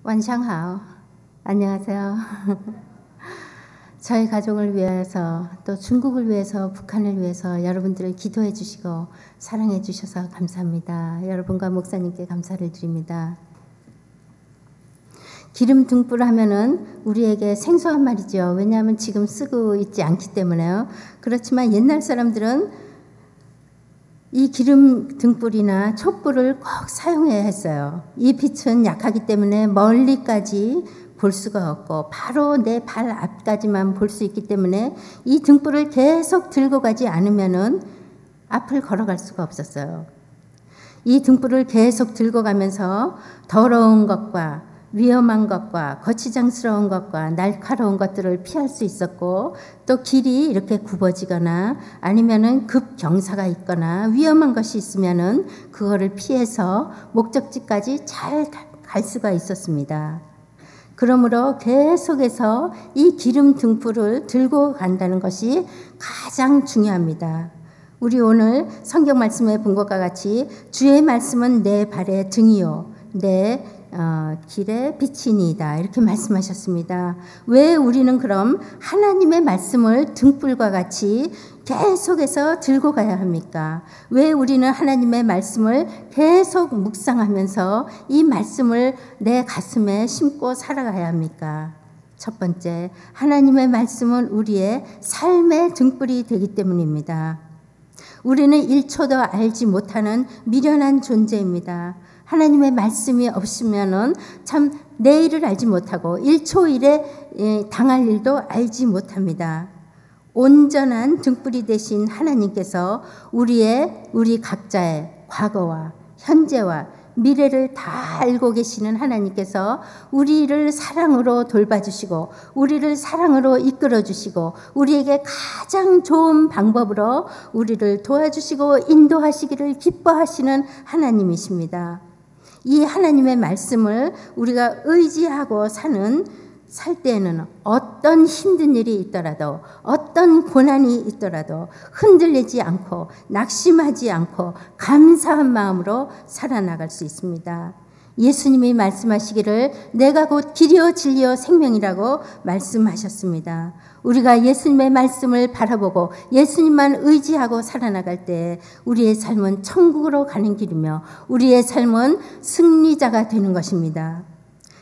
晚上好. 안녕하세요. 저희 가족을 위해서 또 중국을 위해서 북한을 위해서 여러분들을 기도해 주시고 사랑해 주셔서 감사합니다. 여러분과 목사님께 감사를 드립니다. 기름 등불 하면은 우리에게 생소한 말이죠. 왜냐하면 지금 쓰고 있지 않기 때문에요. 그렇지만 옛날 사람들은 이 기름 등불이나 촛불을 꼭 사용해야 했어요. 이 빛은 약하기 때문에 멀리까지 볼 수가 없고 바로 내 발 앞까지만 볼 수 있기 때문에 이 등불을 계속 들고 가지 않으면은 앞을 걸어갈 수가 없었어요. 이 등불을 계속 들고 가면서 더러운 것과 위험한 것과 거치장스러운 것과 날카로운 것들을 피할 수 있었고, 또 길이 이렇게 굽어지거나 아니면은 급경사가 있거나 위험한 것이 있으면은 그거를 피해서 목적지까지 잘 갈 수가 있었습니다. 그러므로 계속해서 이 기름 등불을 들고 간다는 것이 가장 중요합니다. 우리 오늘 성경 말씀에 본 것과 같이 주의 말씀은 내 발의 등이요 내 길의 빛이니이다, 이렇게 말씀하셨습니다. 왜 우리는 그럼 하나님의 말씀을 등불과 같이 계속해서 들고 가야 합니까? 왜 우리는 하나님의 말씀을 계속 묵상하면서 이 말씀을 내 가슴에 심고 살아가야 합니까? 첫 번째, 하나님의 말씀은 우리의 삶의 등불이 되기 때문입니다. 우리는 1초도 알지 못하는 미련한 존재입니다. 하나님의 말씀이 없으면은 참 내일을 알지 못하고 1초 일에 당할 일도 알지 못합니다. 온전한 등불이 되신 하나님께서 우리 각자의 과거와 현재와 미래를 다 알고 계시는 하나님께서 우리를 사랑으로 돌봐주시고 우리를 사랑으로 이끌어주시고 우리에게 가장 좋은 방법으로 우리를 도와주시고 인도하시기를 기뻐하시는 하나님이십니다. 이 하나님의 말씀을 우리가 의지하고 살 때에는 어떤 힘든 일이 있더라도 어떤 고난이 있더라도 흔들리지 않고 낙심하지 않고 감사한 마음으로 살아나갈 수 있습니다. 예수님이 말씀하시기를 내가 곧 길이요 진리요 생명이라고 말씀하셨습니다. 우리가 예수님의 말씀을 바라보고 예수님만 의지하고 살아나갈 때 우리의 삶은 천국으로 가는 길이며 우리의 삶은 승리자가 되는 것입니다.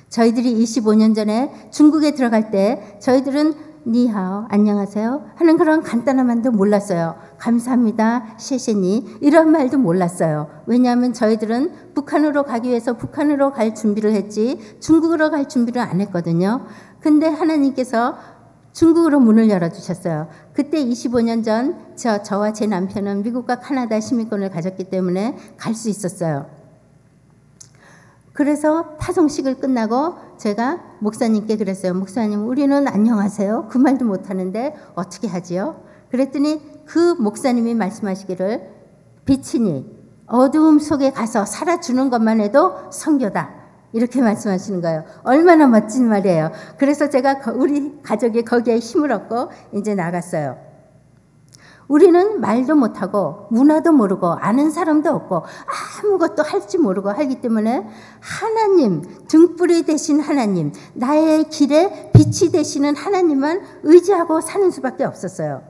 저희들이 25년 전에 중국에 들어갈 때 저희들은 니하오, 안녕하세요 하는 그런 간단한 말도 몰랐어요. 감사합니다, 셰셰니 이런 말도 몰랐어요. 왜냐하면 저희들은 북한으로 가기 위해서 북한으로 갈 준비를 했지 중국으로 갈 준비를 안 했거든요. 근데 하나님께서 중국으로 문을 열어주셨어요. 그때 25년 전 저와 제 남편은 미국과 카나다 시민권을 가졌기 때문에 갈 수 있었어요. 그래서 파송식을 끝나고 제가 목사님께 그랬어요. 목사님, 우리는 안녕하세요 그 말도 못하는데 어떻게 하지요? 그랬더니 그 목사님이 말씀하시기를 빛이니 어두움 속에 가서 살아주는 것만 해도 선교다, 이렇게 말씀하시는 거예요. 얼마나 멋진 말이에요. 그래서 제가 우리 가족이 거기에 힘을 얻고 이제 나갔어요. 우리는 말도 못하고 문화도 모르고 아는 사람도 없고 아무것도 할지 모르고 하기 때문에 하나님, 등불이 되신 하나님, 나의 길에 빛이 되시는 하나님만 의지하고 사는 수밖에 없었어요.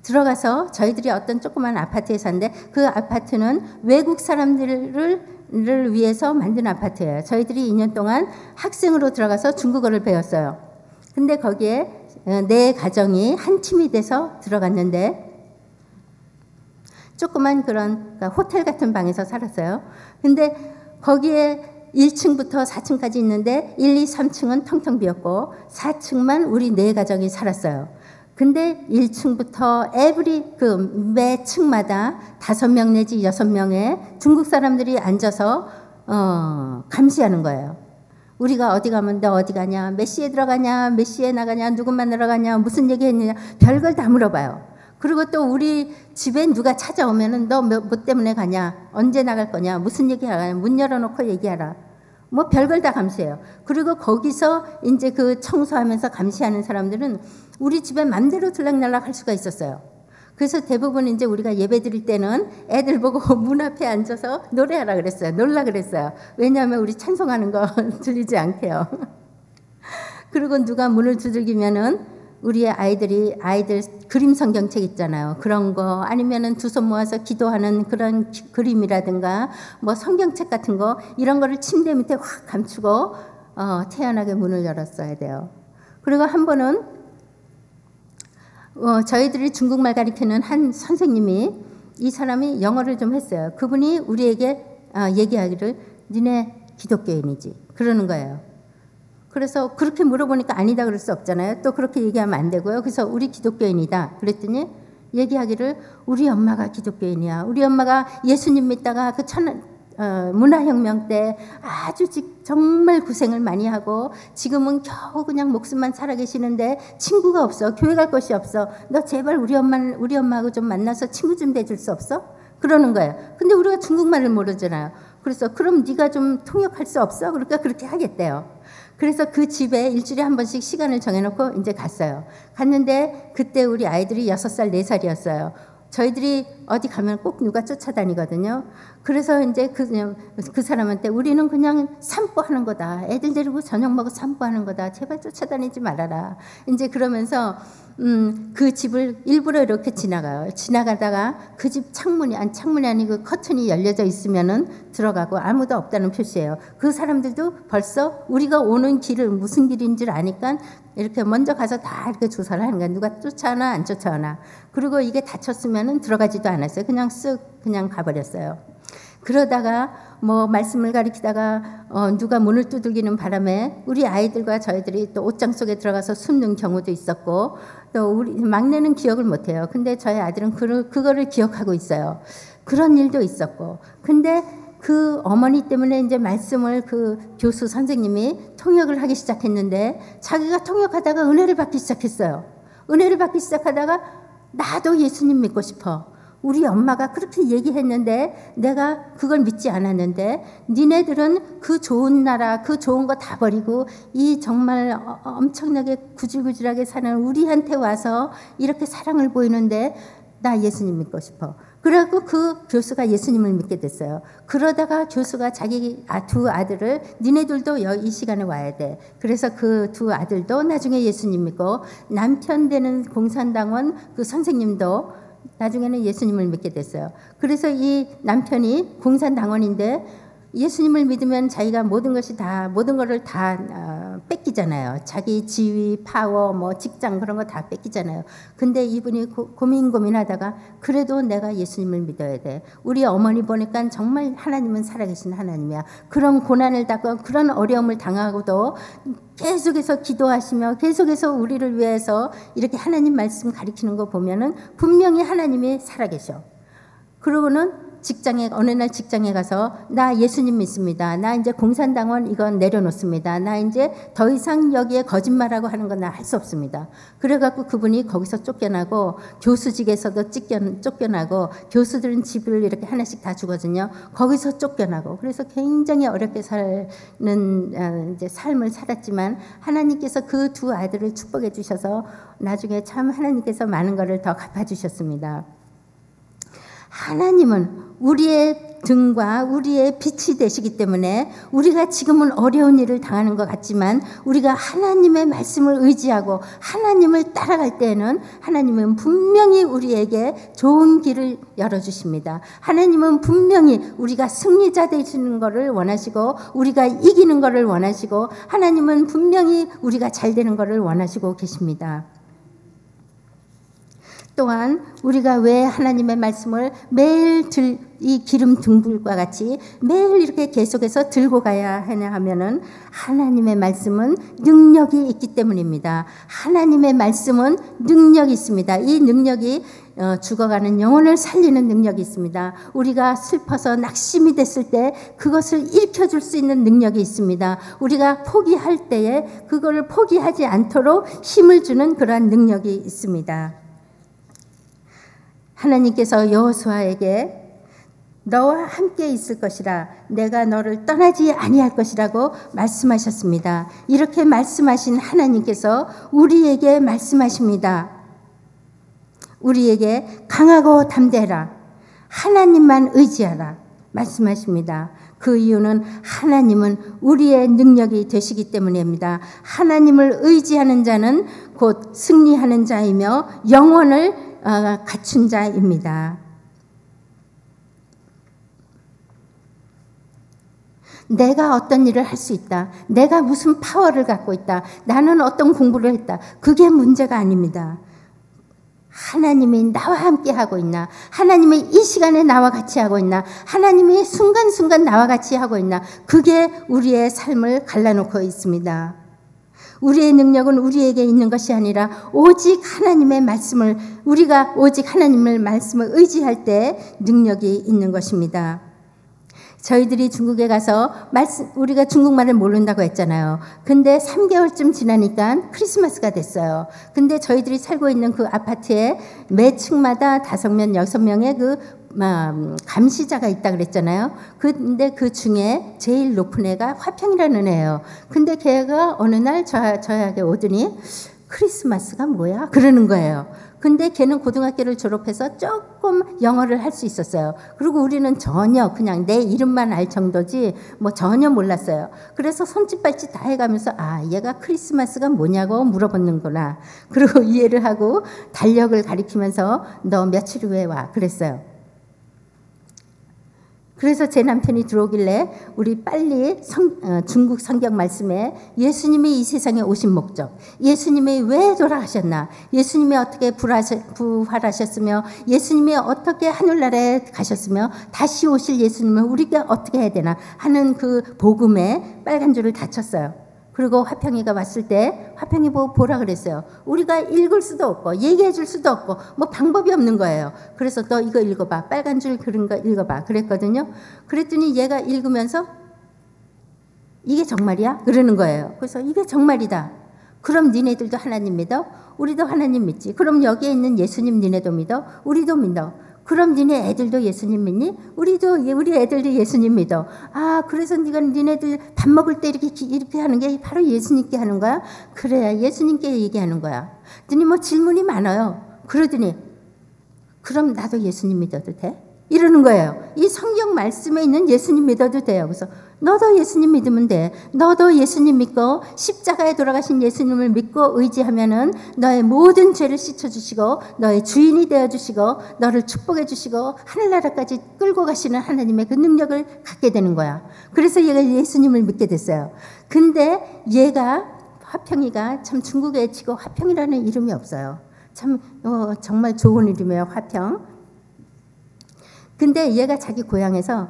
들어가서 저희들이 어떤 조그만 아파트에 사는데 그 아파트는 외국 사람들을 위해서 만든 아파트예요. 저희들이 2년 동안 학생으로 들어가서 중국어를 배웠어요. 근데 거기에 내 가정이 한 팀이 돼서 들어갔는데 조그만 그런 호텔 같은 방에서 살았어요. 근데 거기에 1층부터 4층까지 있는데 1, 2, 3층은 텅텅 비었고 4층만 우리 네 가정이 살았어요. 근데 1층부터 매 층마다 5명 내지 6명의 중국 사람들이 앉아서 감시하는 거예요. 우리가 어디 가면 너 어디 가냐, 몇 시에 들어가냐, 몇 시에 나가냐, 누구 만나러 가냐, 무슨 얘기 했느냐, 별걸 다 물어봐요. 그리고 또 우리 집에 누가 찾아오면은 너 뭐 때문에 가냐, 언제 나갈 거냐, 무슨 얘기 하냐, 문 열어놓고 얘기하라. 뭐 별걸 다 감시해요. 그리고 거기서 이제 그 청소하면서 감시하는 사람들은 우리 집에 맘대로 들락날락 할 수가 있었어요. 그래서 대부분 이제 우리가 예배 드릴 때는 애들 보고 문 앞에 앉아서 노래하라 그랬어요. 놀라 그랬어요. 왜냐하면 우리 찬송하는 거 들리지 않게요. 그리고 누가 문을 두들기면은 우리 아이들 그림 성경책 있잖아요. 그런 거 아니면은 두 손 모아서 기도하는 그런 그림이라든가 뭐 성경책 같은 거 이런 거를 침대 밑에 확 감추고 태연하게 문을 열었어야 돼요. 그리고 한 번은 저희들이 중국말 가르치는 한 선생님이 이 사람이 영어를 좀 했어요. 그분이 우리에게 얘기하기를 니네 기독교인이지 그러는 거예요. 그래서 그렇게 물어보니까 아니다 그럴 수 없잖아요. 또 그렇게 얘기하면 안 되고요. 그래서 우리 기독교인이다 그랬더니 얘기하기를 우리 엄마가 기독교인이야. 우리 엄마가 예수님 믿다가 그 문화혁명 때 아주 정말 고생을 많이 하고 지금은 겨우 그냥 목숨만 살아계시는데 친구가 없어. 교회 갈 곳이 없어. 너 제발 우리 엄마하고 좀 만나서 친구 좀 돼줄 수 없어? 그러는 거예요. 근데 우리가 중국말을 모르잖아요. 그래서 그럼 네가 좀 통역할 수 없어? 그러니까 그렇게 하겠대요. 그래서 그 집에 일주일에 한 번씩 시간을 정해놓고 이제 갔어요. 갔는데 그때 우리 아이들이 6살, 4살이었어요. 저희들이 어디 가면 꼭 누가 쫓아다니거든요. 그래서 이제 그 사람한테 우리는 그냥 산보하는 거다. 애들 데리고 저녁 먹어 산보하는 거다. 제발 쫓아다니지 말아라. 이제 그러면서 그 집을 일부러 이렇게 지나가요. 지나가다가 그 집 창문이 아니고 커튼이 열려져 있으면은 들어가고 아무도 없다는 표시예요. 그 사람들도 벌써 우리가 오는 길을 무슨 길인 줄 아니까 이렇게 먼저 가서 다 이렇게 조사를 하는 거야. 누가 쫓아오나 안 쫓아오나. 그리고 이게 닫혔으면은 들어가지도 않았어요. 그냥 가버렸어요. 그러다가 뭐 말씀을 가리키다가 누가 문을 두들기는 바람에 우리 아이들과 저희들이 또 옷장 속에 들어가서 숨는 경우도 있었고 또 우리 막내는 기억을 못해요. 근데 저희 아들은 그거를 기억하고 있어요. 그런 일도 있었고 근데 그 어머니 때문에 이제 말씀을 그 교수 선생님이 통역을 하기 시작했는데 자기가 통역하다가 은혜를 받기 시작했어요. 은혜를 받기 시작하다가 나도 예수님 믿고 싶어. 우리 엄마가 그렇게 얘기했는데 내가 그걸 믿지 않았는데 니네들은 그 좋은 나라 그 좋은 거 다 버리고 이 정말 엄청나게 구질구질하게 사는 우리한테 와서 이렇게 사랑을 보이는데 나 예수님 믿고 싶어. 그래갖고 그 교수가 예수님을 믿게 됐어요. 그러다가 교수가 자기 두 아들을 니네들도 이 시간에 와야 돼. 그래서 그 두 아들도 나중에 예수님 믿고 남편 되는 공산당원 그 선생님도 나중에는 예수님을 믿게 됐어요. 그래서 이 남편이 공산당원인데 예수님을 믿으면 자기가 모든 거를 다 뺏기잖아요. 자기 지위, 파워, 뭐 직장 그런 거 다 뺏기잖아요. 근데 이분이 고민하다가 그래도 내가 예수님을 믿어야 돼. 우리 어머니 보니까 정말 하나님은 살아계신 하나님이야. 그런 고난을 당하고 그런 어려움을 당하고도 계속해서 기도하시며 계속해서 우리를 위해서 이렇게 하나님 말씀 가리키는 거 보면은 분명히 하나님이 살아계셔. 그러고는 어느 날 직장에 가서 나 예수님 믿습니다. 나 이제 공산당원 이건 내려놓습니다. 나 이제 더 이상 여기에 거짓말하고 하는 건 나 할 수 없습니다. 그래갖고 그분이 거기서 쫓겨나고 교수직에서도 쫓겨나고 교수들은 집을 이렇게 하나씩 다 주거든요. 거기서 쫓겨나고 그래서 굉장히 어렵게 사는 이제 삶을 살았지만 하나님께서 그 두 아들을 축복해 주셔서 나중에 참 하나님께서 많은 것을 더 갚아주셨습니다. 하나님은 우리의 등과 우리의 빛이 되시기 때문에 우리가 지금은 어려운 일을 당하는 것 같지만 우리가 하나님의 말씀을 의지하고 하나님을 따라갈 때에는 하나님은 분명히 우리에게 좋은 길을 열어주십니다. 하나님은 분명히 우리가 승리자 되시는 것을 원하시고 우리가 이기는 것을 원하시고 하나님은 분명히 우리가 잘 되는 것을 원하시고 계십니다. 또한 우리가 왜 하나님의 말씀을 매일 이 기름 등불과 같이 매일 이렇게 계속해서 들고 가야 하냐 하면은 하나님의 말씀은 능력이 있기 때문입니다. 하나님의 말씀은 능력이 있습니다. 이 능력이 죽어가는 영혼을 살리는 능력이 있습니다. 우리가 슬퍼서 낙심이 됐을 때 그것을 일으켜줄 수 있는 능력이 있습니다. 우리가 포기할 때에 그거를 포기하지 않도록 힘을 주는 그러한 능력이 있습니다. 하나님께서 여호수아에게 너와 함께 있을 것이라 내가 너를 떠나지 아니할 것이라고 말씀하셨습니다. 이렇게 말씀하신 하나님께서 우리에게 말씀하십니다. 우리에게 강하고 담대해라. 하나님만 의지하라. 말씀하십니다. 그 이유는 하나님은 우리의 능력이 되시기 때문입니다. 하나님을 의지하는 자는 곧 승리하는 자이며 영혼을 갖춘 자입니다. 내가 어떤 일을 할 수 있다. 내가 무슨 파워를 갖고 있다. 나는 어떤 공부를 했다. 그게 문제가 아닙니다. 하나님이 나와 함께 하고 있나? 하나님이 이 시간에 나와 같이 하고 있나? 하나님이 순간순간 나와 같이 하고 있나? 그게 우리의 삶을 갈라놓고 있습니다. 우리의 능력은 우리에게 있는 것이 아니라 오직 하나님의 말씀을, 우리가 오직 하나님의 말씀을 의지할 때 능력이 있는 것입니다. 저희들이 중국에 가서 우리가 중국말을 모른다고 했잖아요. 근데 3개월쯤 지나니까 크리스마스가 됐어요. 근데 저희들이 살고 있는 그 아파트에 매 층마다 5명, 6명의 그 감시자가 있다 그랬잖아요. 근데 그 중에 제일 높은 애가 화평이라는 애예요. 근데 걔가 어느 날 저에게 오더니 크리스마스가 뭐야? 그러는 거예요. 근데 걔는 고등학교를 졸업해서 조금 영어를 할 수 있었어요. 그리고 우리는 전혀 그냥 내 이름만 알 정도지 뭐 전혀 몰랐어요. 그래서 손짓 발짓 다 해가면서 얘가 크리스마스가 뭐냐고 물어보는구나. 그리고 이해를 하고 달력을 가리키면서 너 며칠 후에 와 그랬어요. 그래서 제 남편이 들어오길래 우리 빨리 중국 성경 말씀에 예수님이 이 세상에 오신 목적, 예수님이 왜 돌아가셨나, 예수님이 어떻게 부활하셨으며, 예수님이 어떻게 하늘나라에 가셨으며 다시 오실 예수님을 우리가 어떻게 해야 되나 하는 그 복음에 빨간 줄을 다 쳤어요. 그리고 화평이가 왔을 때 화평이 보라 그랬어요. 우리가 읽을 수도 없고 얘기해 줄 수도 없고 뭐 방법이 없는 거예요. 그래서 너 이거 읽어봐. 빨간 줄 그린 거 읽어봐. 그랬거든요. 그랬더니 얘가 읽으면서 이게 정말이야? 그러는 거예요. 그래서 이게 정말이다. 그럼 니네들도 하나님 믿어? 우리도 하나님 믿지. 그럼 여기에 있는 예수님 니네도 믿어? 우리도 믿어. 그럼 니네 애들도 예수님 믿니? 우리 애들도 예수님 믿어. 그래서 니네들 밥 먹을 때 이렇게 하는 게 바로 예수님께 하는 거야? 그래야 예수님께 얘기하는 거야. 그랬더니 뭐 질문이 많아요. 그러더니 그럼 나도 예수님 믿어도 돼? 이러는 거예요. 이 성경 말씀에 있는 예수님 믿어도 돼요. 그래서 너도 예수님 믿으면 돼. 너도 예수님 믿고 십자가에 돌아가신 예수님을 믿고 의지하면은 너의 모든 죄를 씻어주시고 너의 주인이 되어주시고 너를 축복해주시고 하늘나라까지 끌고 가시는 하나님의 그 능력을 갖게 되는 거야. 그래서 얘가 예수님을 믿게 됐어요. 근데 얘가 화평이가 참 중국에 치고 화평이라는 이름이 없어요. 참 정말 좋은 이름이에요. 화평. 근데 얘가 자기 고향에서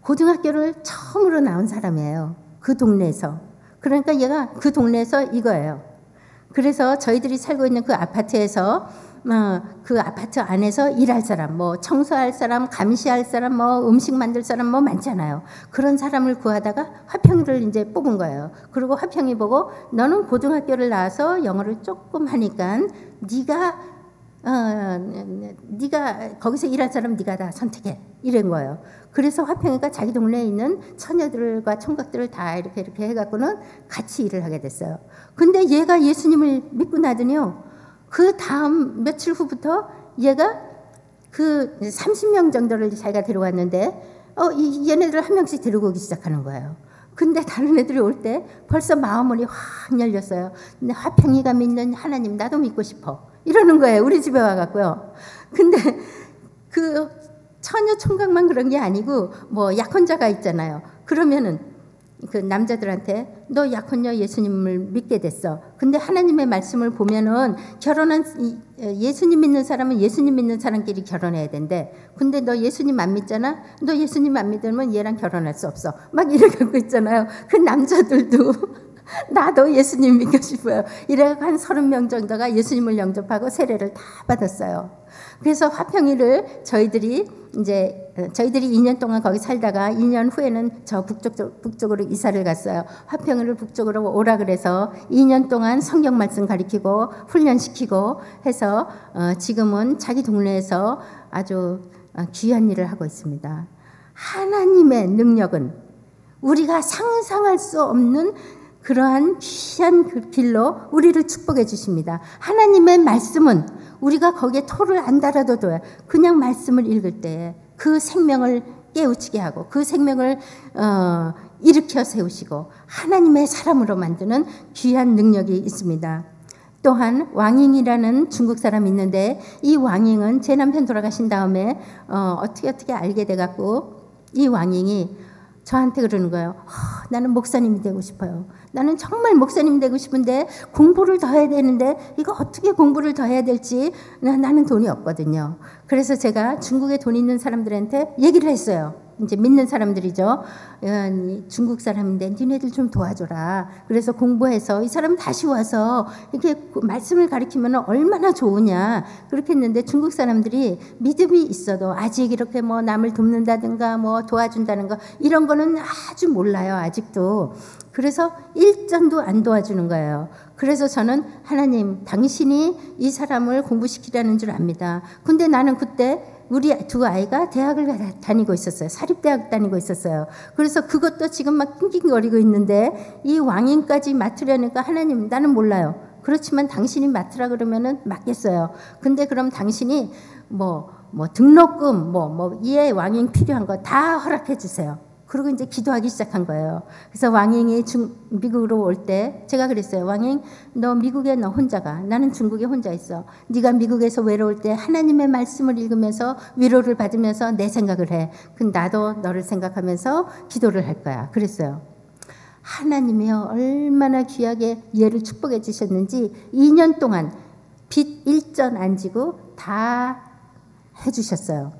고등학교를 처음으로 나온 사람이에요. 그 동네에서. 그러니까 얘가 그 동네에서 이거예요. 그래서 저희들이 살고 있는 그 아파트에서 그 아파트 안에서 일할 사람, 뭐 청소할 사람, 감시할 사람, 뭐 음식 만들 사람 뭐 많잖아요. 그런 사람을 구하다가 화평이를 이제 뽑은 거예요. 그리고 화평이 보고 너는 고등학교를 나와서 영어를 조금 하니까 네가 거기서 일할 사람 네가 다 선택해 이런 거예요. 그래서 화평이가 자기 동네에 있는 처녀들과 총각들을 다 이렇게 해갖고는 같이 일을 하게 됐어요. 근데 얘가 예수님을 믿고 나더니요, 그 다음 며칠 후부터 얘가 그 30명 정도를 자기가 데려왔는데 얘네들 한 명씩 데리고 오기 시작하는 거예요. 근데 다른 애들이 올 때 벌써 마음문이 확 열렸어요. 근데 화평이가 믿는 하나님 나도 믿고 싶어 이러는 거예요. 우리 집에 와갖고요. 근데 그 처녀 총각만 그런 게 아니고 뭐 약혼자가 있잖아요. 그러면은 그 남자들한테 너 약혼녀 예수님을 믿게 됐어. 근데 하나님의 말씀을 보면은 결혼한 예수님 믿는 사람은 예수님 믿는 사람끼리 결혼해야 된대. 근데 너 예수님 안 믿잖아. 너 예수님 안 믿으면 얘랑 결혼할 수 없어. 막 이렇게 하고 있잖아요. 그 남자들도 나도 예수님 믿고 싶어요. 이래가 한 30명 정도가 예수님을 영접하고 세례를 다 받았어요. 그래서 화평이를 저희들이 2년 동안 거기 살다가 2년 후에는 저 북쪽으로 이사를 갔어요. 화평이를 북쪽으로 오라 그래서 2년 동안 성경 말씀 가르치고 훈련시키고 해서 지금은 자기 동네에서 아주 귀한 일을 하고 있습니다. 하나님의 능력은 우리가 상상할 수 없는 그러한 귀한 그 길로 우리를 축복해 주십니다. 하나님의 말씀은 우리가 거기에 토를 안 달아도 돼요. 그냥 말씀을 읽을 때 그 생명을 깨우치게 하고 그 생명을 일으켜 세우시고 하나님의 사람으로 만드는 귀한 능력이 있습니다. 또한 왕잉이라는 중국 사람이 있는데 이 왕잉은 제 남편 돌아가신 다음에 어떻게 알게 돼갖고 이 왕잉이 저한테 그러는 거예요. 나는 목사님이 되고 싶어요. 나는 정말 목사님 되고 싶은데 공부를 더 해야 되는데 이거 어떻게 공부를 더 해야 될지 나는 돈이 없거든요. 그래서 제가 중국에 돈 있는 사람들한테 얘기를 했어요. 이제 믿는 사람들이죠. 중국 사람인데 니네들 좀 도와줘라. 그래서 공부해서 이 사람 다시 와서 이렇게 말씀을 가르치면 얼마나 좋으냐. 그렇게 했는데 중국 사람들이 믿음이 있어도 아직 이렇게 뭐 남을 돕는다든가 뭐 도와준다는 거 이런 거는 아주 몰라요. 아직도. 그래서 일전도 안 도와주는 거예요. 그래서 저는 하나님 당신이 이 사람을 공부시키라는 줄 압니다. 근데 나는 그때 우리 두 아이가 대학을 다니고 있었어요. 사립대학 다니고 있었어요. 그래서 그것도 지금 막 낑낑거리고 있는데 이 왕인까지 맡으려니까 하나님 나는 몰라요. 그렇지만 당신이 맡으라 그러면은 맡겠어요. 근데 그럼 당신이 뭐 등록금 이에 왕인 필요한 거 다 허락해 주세요. 그리고 이제 기도하기 시작한 거예요. 그래서 왕잉이 미국으로 올 때 제가 그랬어요. 왕잉, 너 미국에 너 혼자 가. 나는 중국에 혼자 있어. 네가 미국에서 외로울 때 하나님의 말씀을 읽으면서 위로를 받으면서 내 생각을 해. 그럼 나도 너를 생각하면서 기도를 할 거야. 그랬어요. 하나님이요 얼마나 귀하게 얘를 축복해 주셨는지 2년 동안 빚 일전 안 지고 다 해주셨어요.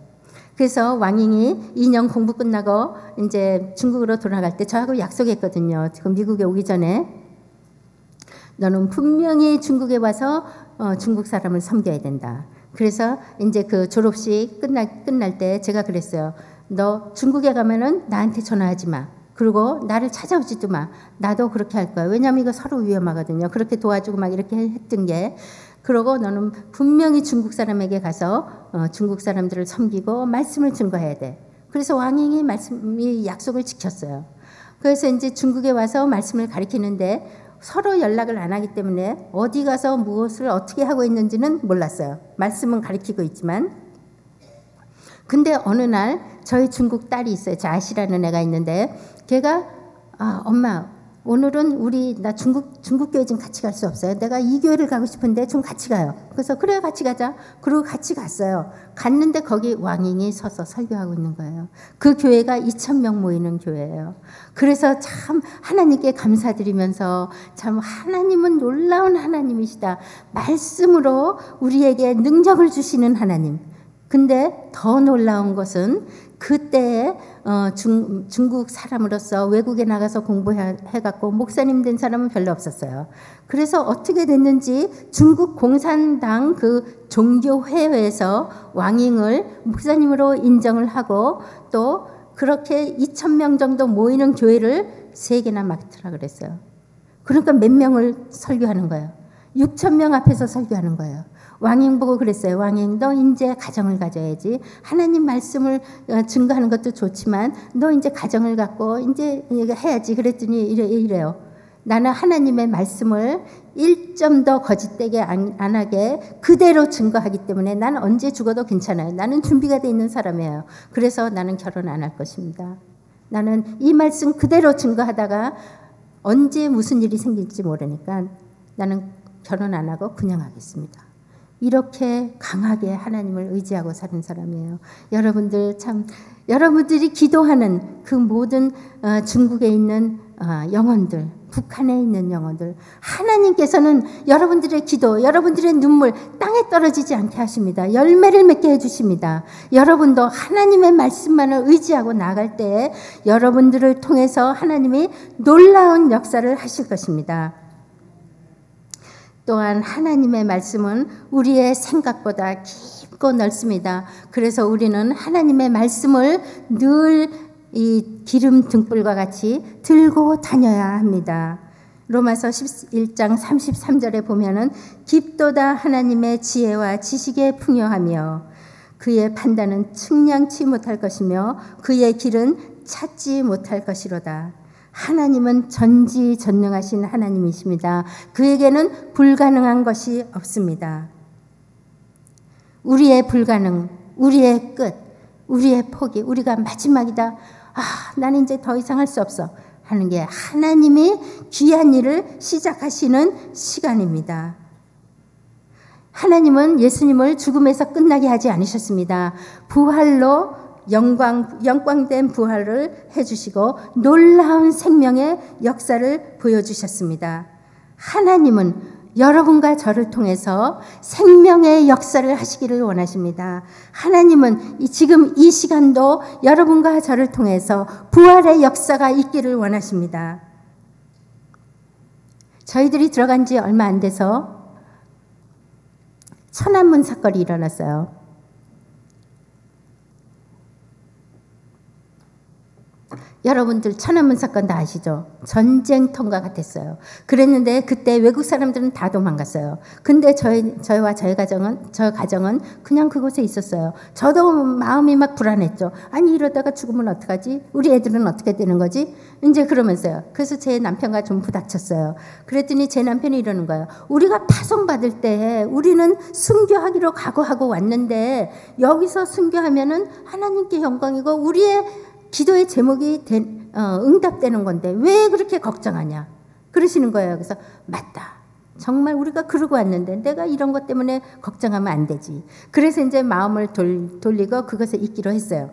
그래서 왕잉이 2년 공부 끝나고 이제 중국으로 돌아갈 때 저하고 약속했거든요. 지금 미국에 오기 전에 너는 분명히 중국에 와서 중국 사람을 섬겨야 된다. 그래서 이제 그 졸업식 끝날 때 제가 그랬어요. 너 중국에 가면은 나한테 전화하지 마. 그리고 나를 찾아오지도 마. 나도 그렇게 할 거야. 왜냐하면 이거 서로 위험하거든요. 그렇게 도와주고 막 이렇게 했던 게. 그러고 너는 분명히 중국 사람에게 가서 중국 사람들을 섬기고 말씀을 증거해야 돼. 그래서 왕잉이 약속을 지켰어요. 그래서 이제 중국에 와서 말씀을 가르치는데 서로 연락을 안 하기 때문에 어디 가서 무엇을 어떻게 하고 있는지는 몰랐어요. 말씀은 가르치고 있지만. 근데 어느 날 저희 중국 딸이 있어요. 저 아시라는 애가 있는데 걔가 엄마 오늘은 나 중국 교회 좀 같이 갈 수 없어요. 내가 이 교회를 가고 싶은데 좀 같이 가요. 그래서 그래 같이 가자. 그리고 같이 갔어요. 갔는데 거기 왕잉이 서서 설교하고 있는 거예요. 그 교회가 2,000명 모이는 교회예요. 그래서 참 하나님께 감사드리면서 참 하나님은 놀라운 하나님이시다. 말씀으로 우리에게 능력을 주시는 하나님. 근데 더 놀라운 것은 그때 중국 사람으로서 외국에 나가서 공부해갖고 목사님 된 사람은 별로 없었어요. 그래서 어떻게 됐는지 중국 공산당 그 종교회에서 왕잉을 목사님으로 인정을 하고 또 그렇게 2,000명 정도 모이는 교회를 3개나 맡으라 그랬어요. 그러니까 몇 명을 설교하는 거예요. 6,000명 앞에서 설교하는 거예요. 왕잉 보고 그랬어요. 왕잉, 너 이제 가정을 가져야지. 하나님 말씀을 증거하는 것도 좋지만 너 이제 가정을 갖고 이제 해야지. 그랬더니 이래요. 나는 하나님의 말씀을 1점도 거짓되게 안 하게 그대로 증거하기 때문에 나는 언제 죽어도 괜찮아요. 나는 준비가 돼 있는 사람이에요. 그래서 나는 결혼 안 할 것입니다. 나는 이 말씀 그대로 증거하다가 언제 무슨 일이 생길지 모르니까 나는 결혼 안 하고 그냥 하겠습니다. 이렇게 강하게 하나님을 의지하고 사는 사람이에요. 여러분들이 기도하는 그 모든 중국에 있는 영혼들, 북한에 있는 영혼들, 하나님께서는 여러분들의 기도, 여러분들의 눈물 땅에 떨어지지 않게 하십니다. 열매를 맺게 해주십니다. 여러분도 하나님의 말씀만을 의지하고 나아갈 때에 여러분들을 통해서 하나님이 놀라운 역사를 하실 것입니다. 또한 하나님의 말씀은 우리의 생각보다 깊고 넓습니다. 그래서 우리는 하나님의 말씀을 늘 이 기름 등불과 같이 들고 다녀야 합니다. 로마서 11장 33절에 보면은 깊도다 하나님의 지혜와 지식에 풍요하며 그의 판단은 측량치 못할 것이며 그의 길은 찾지 못할 것이로다. 하나님은 전지전능하신 하나님이십니다. 그에게는 불가능한 것이 없습니다. 우리의 불가능, 우리의 끝, 우리의 포기, 우리가 마지막이다. 나는 이제 더 이상 할 수 없어 하는 게 하나님이 귀한 일을 시작하시는 시간입니다. 하나님은 예수님을 죽음에서 끝나게 하지 않으셨습니다. 부활로 영광된 부활을 해주시고 놀라운 생명의 역사를 보여주셨습니다. 하나님은 여러분과 저를 통해서 생명의 역사를 하시기를 원하십니다. 하나님은 지금 이 시간도 여러분과 저를 통해서 부활의 역사가 있기를 원하십니다. 저희들이 들어간 지 얼마 안 돼서 천안문 사건이 일어났어요. 여러분들 천안문 사건 다 아시죠? 전쟁통과 같았어요. 그랬는데 그때 외국 사람들은 다 도망갔어요. 근데 저희와 저희 가정은 그냥 그곳에 있었어요. 저도 마음이 막 불안했죠. 아니 이러다가 죽으면 어떡하지? 우리 애들은 어떻게 되는 거지? 이제 그러면서요. 그래서 제 남편과 좀 부닥쳤어요. 그랬더니 제 남편이 이러는 거예요. 우리가 파송받을 때 우리는 순교하기로 각오하고 왔는데 여기서 순교하면은 하나님께 영광이고 우리의 기도의 제목이 응답되는 건데 왜 그렇게 걱정하냐 그러시는 거예요. 그래서 맞다. 정말 우리가 그러고 왔는데 내가 이런 것 때문에 걱정하면 안 되지. 그래서 이제 마음을 돌리고 그것을 잊기로 했어요.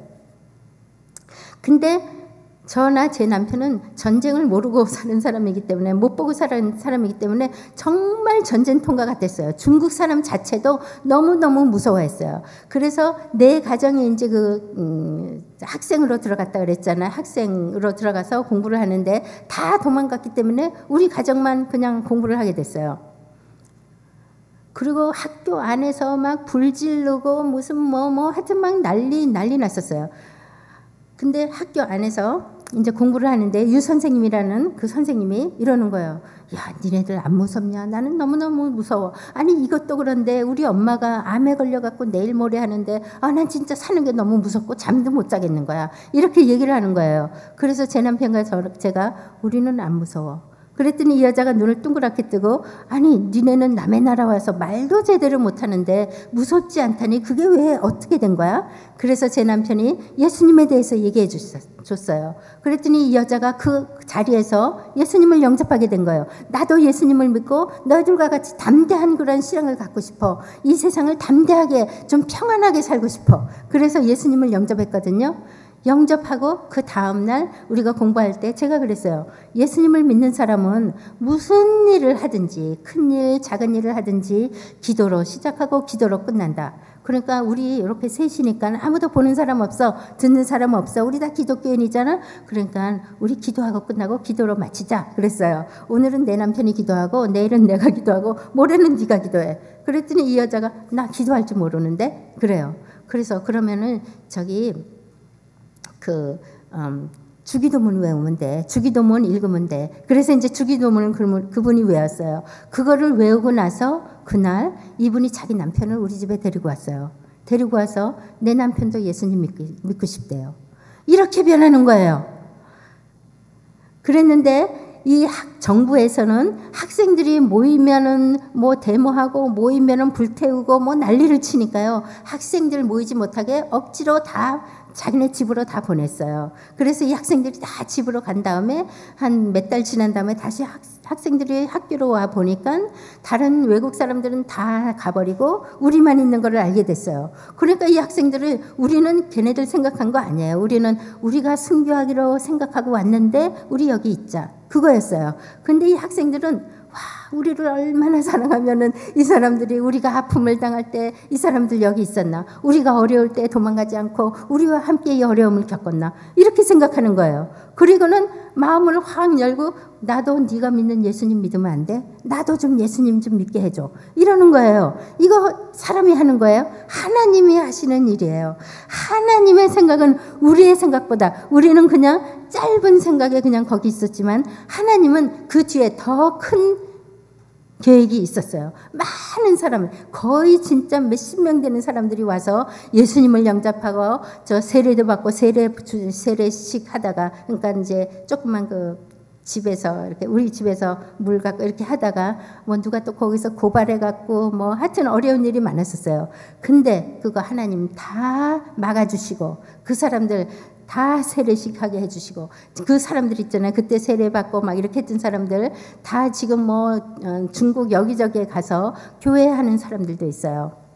근데 저나 제 남편은 전쟁을 모르고 사는 사람이기 때문에 못 보고 사는 사람이기 때문에 정말 전쟁통과 같았어요. 중국 사람 자체도 너무너무 무서워했어요. 그래서 내 가정이 이제 학생으로 들어갔다 그랬잖아요. 학생으로 들어가서 공부를 하는데 다 도망갔기 때문에 우리 가정만 그냥 공부를 하게 됐어요. 그리고 학교 안에서 막 불 지르고 무슨 하여튼 막 난리 났었어요. 근데 학교 안에서 이제 공부를 하는데 유 선생님이라는 그 선생님이 이러는 거예요. 야, 니네들 안 무섭냐? 나는 너무너무 무서워. 아니 이것도 그런데 우리 엄마가 암에 걸려갖고 내일 모레 하는데 난 진짜 사는 게 너무 무섭고 잠도 못 자겠는 거야. 이렇게 얘기를 하는 거예요. 그래서 제 남편과 제가 우리는 안 무서워. 그랬더니 이 여자가 눈을 동그랗게 뜨고 아니 니네는 남의 나라 와서 말도 제대로 못하는데 무섭지 않다니 그게 왜 어떻게 된 거야? 그래서 제 남편이 예수님에 대해서 얘기해 줬어요. 그랬더니 이 여자가 그 자리에서 예수님을 영접하게 된 거예요. 나도 예수님을 믿고 너희들과 같이 담대한 그런 신앙을 갖고 싶어. 이 세상을 담대하게 좀 평안하게 살고 싶어. 그래서 예수님을 영접했거든요. 영접하고 그 다음날 우리가 공부할 때 제가 그랬어요. 예수님을 믿는 사람은 무슨 일을 하든지 큰 일, 작은 일을 하든지 기도로 시작하고 기도로 끝난다. 그러니까 우리 이렇게 셋이니까 아무도 보는 사람 없어. 듣는 사람 없어. 우리 다 기독교인이잖아. 그러니까 우리 기도하고 끝나고 기도로 마치자. 그랬어요. 오늘은 내 남편이 기도하고 내일은 내가 기도하고 모레는 네가 기도해. 그랬더니 이 여자가 나 기도할 줄 모르는데? 그래요. 그래서 그러면은 주기도문 외우면 돼. 주기도문 읽으면 돼. 그래서 이제 주기도문을 그분이 외웠어요. 그거를 외우고 나서 그날 이분이 자기 남편을 우리 집에 데리고 왔어요. 데리고 와서 내 남편도 예수님 믿고 싶대요. 이렇게 변하는 거예요. 그랬는데 이 정부에서는 학생들이 모이면은 데모하고 모이면은 불태우고 난리를 치니까요. 학생들 모이지 못하게 억지로 다 자기네 집으로 다 보냈어요. 그래서 이 학생들이 다 집으로 간 다음에 한 몇 달 지난 다음에 다시 학생들이 학교로 와 보니까 다른 외국 사람들은 다 가버리고 우리만 있는 걸 알게 됐어요. 그러니까 이 학생들을 우리는 걔네들 생각한 거 아니에요. 우리가 순교하기로 생각하고 왔는데 우리 여기 있자. 그거였어요. 근데 이 학생들은 우리를 얼마나 사랑하면은 이 사람들이 우리가 아픔을 당할 때 이 사람들 여기 있었나? 우리가 어려울 때 도망가지 않고 우리와 함께 이 어려움을 겪었나? 이렇게 생각하는 거예요. 그리고는 마음을 확 열고 나도 네가 믿는 예수님 믿으면 안 돼? 나도 좀 예수님 좀 믿게 해줘. 이러는 거예요. 이거 사람이 하는 거예요? 하나님이 하시는 일이에요. 하나님의 생각은 우리의 생각보다 우리는 그냥 짧은 생각에 그냥 거기 있었지만 하나님은 그 뒤에 더 큰 계획이 있었어요. 많은 사람을, 거의 진짜 몇십 명 되는 사람들이 와서 예수님을 영접하고 저 세례도 받고 세례식 하다가, 그러니까 이제 조그만 그 집에서 이렇게 우리 집에서 물 갖고 이렇게 하다가 뭐 누가 또 거기서 고발해 갖고 뭐 하여튼 어려운 일이 많았었어요. 근데 그거 하나님 다 막아주시고 그 사람들 다 세례식 하게 해주시고, 그 사람들 있잖아요. 그때 세례 받고 막 이렇게 했던 사람들 다 지금 뭐 중국 여기저기에 가서 교회하는 사람들도 있어요.